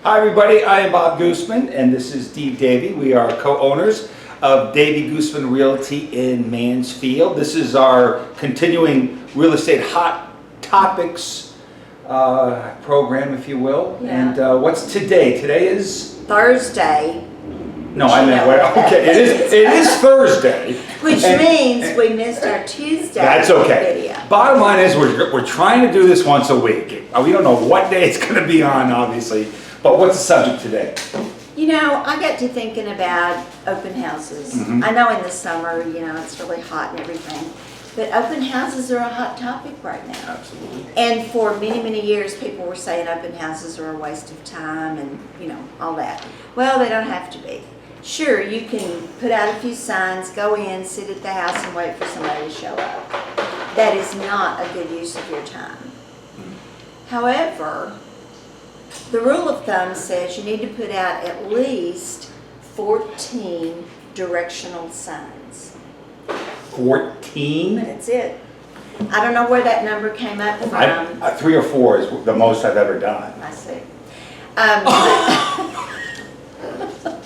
Hi everybody, I am Bob Goosmann and this is Davey. We are co-owners of Davey Goosmann Realty in Mansfield. This is our continuing real estate hot topics program, if you will. Yeah. And what's today? Today is Thursday. no, I meant okay. It is Thursday, Which means we missed our Tuesday that's okay. video. Bottom line is we're trying to do this once a week. We don't know what day it's going to be on, obviously. But what's the subject today? You know, I got to thinking about open houses. Mhm. I know in the summer, you know, it's really hot and everything. But open houses are a hot topic right now. Absolutely. And for many, many years, people were saying open houses are a waste of time and, you know, all that. Well, they don't have to be. Sure, you can put out a few signs, go in, sit at the house and wait for somebody to show up. That is not a good use of your time. However, the rule of thumb says you need to put out at least 14 directional signs. 14? That's it. I don't know where that number came up from. 3 or 4 is the most I've ever done. I see.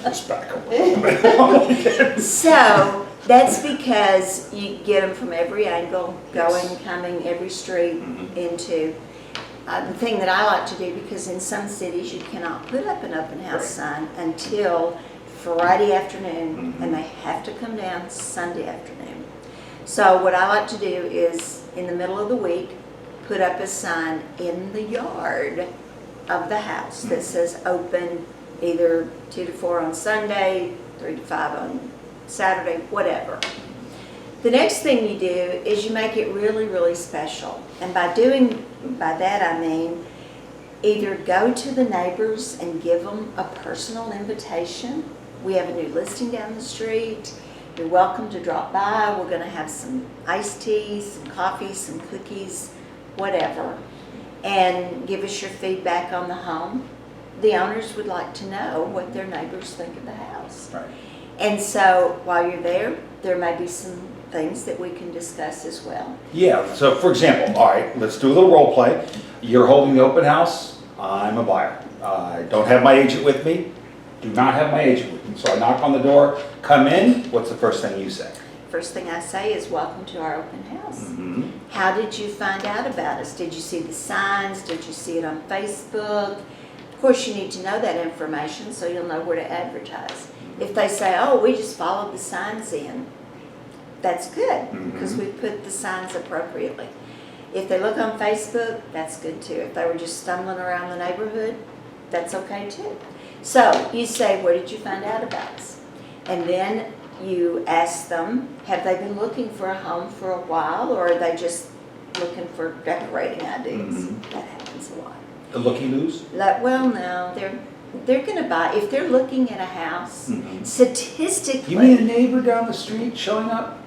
Just back away. So that's because you get them from every angle, going, coming, every street into. The thing that I like to do, because in some cities you cannot put up an open house sign until Friday afternoon, and they have to come down Sunday afternoon. So what I like to do is in the middle of the week, put up a sign in the yard of the house that says open either 2 to 4 on Sunday, 3 to 5 on Saturday, whatever. The next thing you do is you make it really, really special. And by that I mean either go to the neighbors and give them a personal invitation. We have a new listing down the street. You're welcome to drop by. We're going to have some iced tea, some coffee, some cookies, whatever. And give us your feedback on the home. The owners would like to know what their neighbors think of the house. Right. And so while you're there may be some things that we can discuss as well. Yeah, so for example, all right, let's do a little role play. You're holding the open house. I'm a buyer. I don't have my agent with me. Do not have my agent with me. So I knock on the door, come in. What's the first thing you say? First thing I say is welcome to our open house. Mm-hmm. How did you find out about us? Did you see the signs? Did you see it on Facebook? Of course, you need to know that information so you'll know where to advertise. If they say, oh, we just followed the signs in, that's good, because we put the signs appropriately. If they look on Facebook, that's good too. If they were just stumbling around the neighborhood, that's okay too. So you say, where did you find out about us? And then you ask them, have they been looking for a home for a while, or are they just looking for decorating ideas? That happens a lot. The looky-loos? Well, no, they're going to buy, if they're looking at a house, statistically. You mean a neighbor down the street showing up?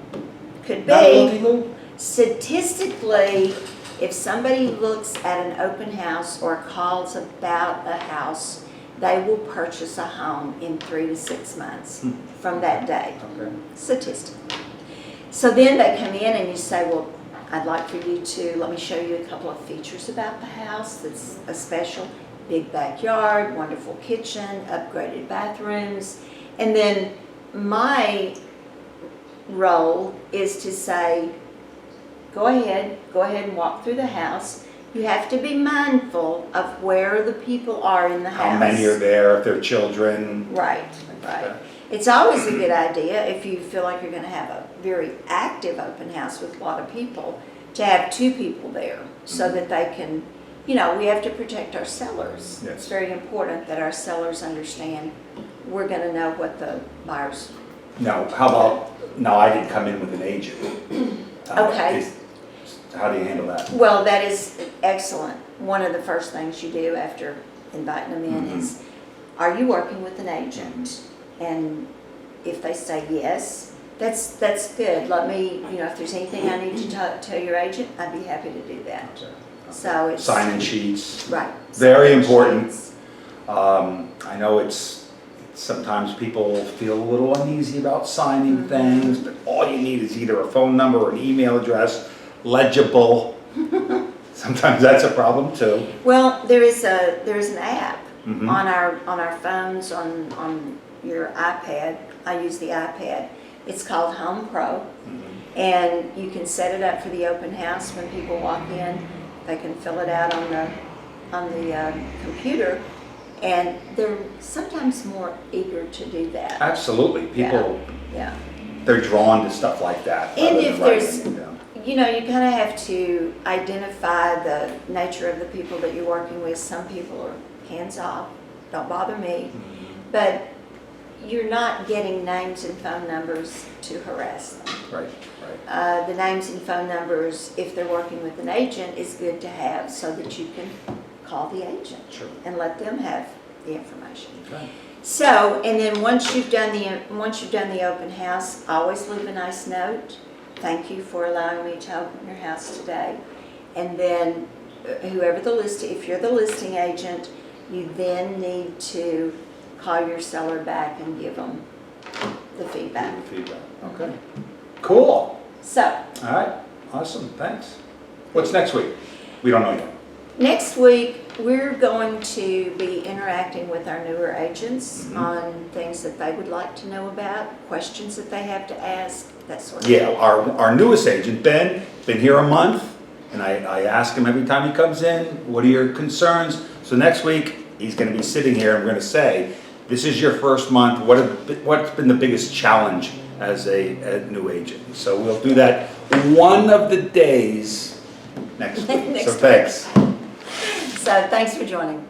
Could Not a be. looky-loo? Statistically, if somebody looks at an open house or calls about a house, they will purchase a home in 3 to 6 months from that day. Okay. Statistically. So then they come in and you say, well, I'd like for you to, let me show you a couple of features about the house that's a special. Big backyard, wonderful kitchen, upgraded bathrooms. And then my role is to say, go ahead and walk through the house. You have to be mindful of where the people are in the house. How many are there, if they're children? Right. It's always a good idea if you feel like you're going to have a very active open house with a lot of people to have 2 people there so that they can, you know, we have to protect our sellers. Yes. It's very important that our sellers understand we're going to know what the buyers. Now, how about, now I didn't come in with an agent. Okay. How do you handle that? Well, that is excellent. One of the first things you do after inviting them in is, are you working with an agent? And if they say yes, that's good. Let me, you know, if there's anything I need to tell your agent, I'd be happy to do that. Okay. So it's Sign-in sheets. right. Very Sign-in important. sheets. I know sometimes people feel a little uneasy about signing things, but all you need is either a phone number or an email address, legible. Sometimes that's a problem too. Well, there is an app Mhm. on our phones, on your iPad. I use the iPad. It's called Home Pro. And you can set it up for the open house. When people walk in, they can fill it out on the computer, and they're sometimes more eager to do that. Absolutely. People, Yeah. they're drawn to stuff like that. And rather if than there's, writing, you know, you kind of have to identify the nature of the people that you're working with. Some people are hands off, don't bother me, but you're not getting names and phone numbers to harass them. Right, right. The names and phone numbers, if they're working with an agent, is good to have so that you can call the agent Sure. and let them have the information. Okay. So, and then once you've done the open house, always leave a nice note. Thank you for allowing me to open your house today. And then whoever if you're the listing agent, you then need to call your seller back and give them the feedback. Feedback. Okay. Cool. So, All right. Awesome. Thanks. What's next week? We don't know yet. next week, we're going to be interacting with our newer agents Mhm. on things that they would like to know about, questions that they have to ask, that sort of Yeah, thing. our newest agent, Ben, been here a month, and I ask him every time he comes in, what are your concerns? So next week, he's gonna be sitting here, and we're gonna say, this is your first month, what's been the biggest challenge as a new agent? So we'll do that one of the days next week. Next So week. thanks. So, thanks for joining.